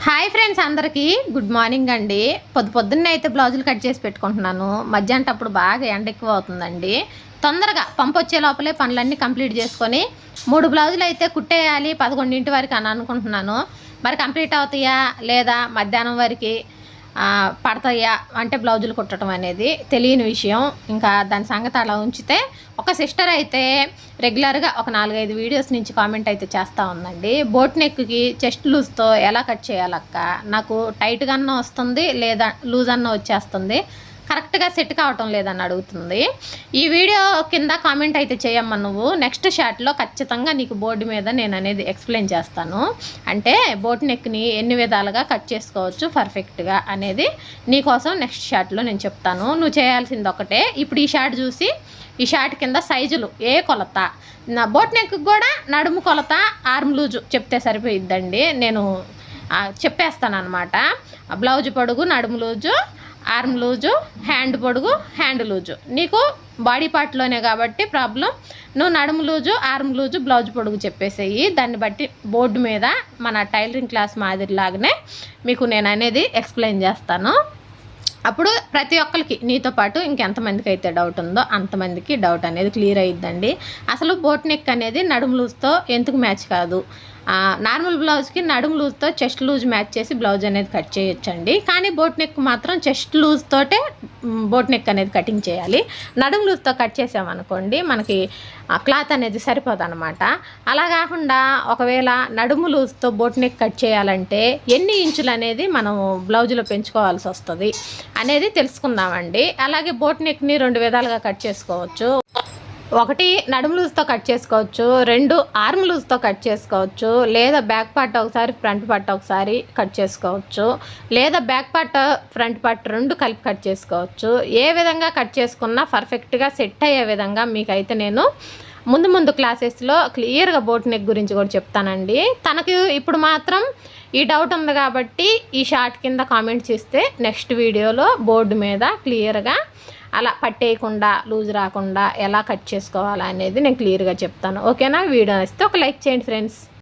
Hi friends, అందరికీ good morning అండి. పొద్దున్నే అయితే బ్లౌజులు కట్ చేసి పెట్టుకుంటున్నాను. మధ్యాహ్నటప్పుడు బాగా ఎండ ఎక్కువ అవుతుందండి. తొందరగా పంపు వచ్చే లోపలే పనులన్నీ కంప్లీట్ చేసుకొని 3 బ్లౌజులు అయితే కుట్టేయాలి 11 వరకు అని అనుకుంటున్నాను. మరి కంప్లీట్ అవుతాయా లేదా మధ్యాహ్నం వరకు పడతాయా అంటే బ్లౌజులు కుట్టడం అనేది తెలియని విషయం. ఇంకా దాని సంగతి అలా ఉంచితే ఒక సిస్టర్ అయితే రెగ్యులర్గా ఒక 4-5 వీడియోస్ నుంచి కామెంట్ అయితే చేస్తూ ఉందండి. బోట్ నెక్కి చెస్ట్ లూజ్తో ఎలా కట్ చేయాలక్క, నాకు టైట్గా అన్న వస్తుంది లేదా లూజ్ అన్న వచ్చేస్తుంది, కరెక్ట్గా సెట్ కావటం లేదని అడుగుతుంది. ఈ వీడియో కింద కామెంట్ అయితే చేయమ్మా నువ్వు. నెక్స్ట్ షాట్లో ఖచ్చితంగా నీకు బోర్డు మీద నేను అనేది ఎక్స్ప్లెయిన్ చేస్తాను. అంటే బోట్ నెక్ని ఎన్ని విధాలుగా కట్ చేసుకోవచ్చు పర్ఫెక్ట్గా అనేది నీకోసం నెక్స్ట్ షాట్లో నేను చెప్తాను. నువ్వు చేయాల్సింది ఒకటే, ఇప్పుడు ఈ షాట్ చూసి ఈ షాట్ కింద సైజులు ఏ కొలత, నా బోట్ నెక్ కూడా నడుము కొలత ఆర్మ్ లూజు చెప్తే సరిపోయిద్దండి. నేను చెప్పేస్తాను అనమాట. బ్లౌజ్ పొడుగు నడుము లూజు, ఆర్మ్ లూజు, హ్యాండ్ పొడుగు హ్యాండ్ లూజు. నీకు బాడీ పార్ట్లోనే కాబట్టి ప్రాబ్లం, నువ్వు నడుము లూజు ఆర్మ్ లూజు బ్లౌజ్ పొడుగు చెప్పేసేయి. దాన్ని బట్టి బోర్డు మీద మన టైలరింగ్ క్లాస్ మాదిరిలాగానే మీకు నేను అనేది ఎక్స్ప్లెయిన్ చేస్తాను. అప్పుడు ప్రతి ఒక్కరికి నీతో పాటు ఇంకెంతమందికి అయితే డౌట్ ఉందో అంతమందికి డౌట్ అనేది క్లియర్ అయ్యిద్దండి. అసలు బోట్ నెక్ అనేది నడుము లూజ్తో ఎందుకు మ్యాచ్ కాదు, నార్మల్ బ్లౌజ్కి నడుము లూజ్తో చెస్ట్ లూజ్ మ్యాచ్ చేసి బ్లౌజ్ అనేది కట్ చేయొచ్చండి. కానీ బోట్ నెక్ మాత్రం చెస్ట్ లూజ్ తోటే బోట్ నెక్ అనేది కటింగ్ చేయాలి. నడుము లూజ్తో కట్ చేసామనుకోండి మనకి క్లాత్ అనేది సరిపోదు అనమాట. అలా కాకుండా ఒకవేళ నడుము లూజ్తో బోట్ నెక్ కట్ చేయాలంటే ఎన్ని ఇంచులు అనేది మనం బ్లౌజ్లో పెంచుకోవాల్సి వస్తుంది అనేది తెలుసుకుందామండి. అలాగే బోట్ నెక్ని 2 విధాలుగా కట్ చేసుకోవచ్చు. 1 నడుము లూజ్తో కట్ చేసుకోవచ్చు, 2 ఆర్మ్ లూజ్తో కట్ చేసుకోవచ్చు, లేదా బ్యాక్ పార్ట్ ఒకసారి ఫ్రంట్ పార్ట్ ఒకసారి కట్ చేసుకోవచ్చు, లేదా బ్యాక్ పార్ట్ ఫ్రంట్ పార్ట్ 2 కలిపి కట్ చేసుకోవచ్చు. ఏ విధంగా కట్ చేసుకున్నా పర్ఫెక్ట్గా సెట్ అయ్యే విధంగా మీకైతే నేను ముందు క్లాసెస్లో క్లియర్గా బోట్ నెక్ గురించి కూడా చెప్తానండి. తనకి ఇప్పుడు మాత్రం ఈ డౌట్ ఉంది కాబట్టి ఈ షార్ట్ కింద కామెంట్స్ ఇస్తే నెక్స్ట్ వీడియోలో బోర్డు మీద క్లియర్గా అలా పట్టేయకుండా లూజ్ రాకుండా ఎలా కట్ చేసుకోవాలా అనేది నేను క్లియర్గా చెప్తాను. ఓకేనా? వీడియో ఇస్తే ఒక లైక్ చేయండి ఫ్రెండ్స్.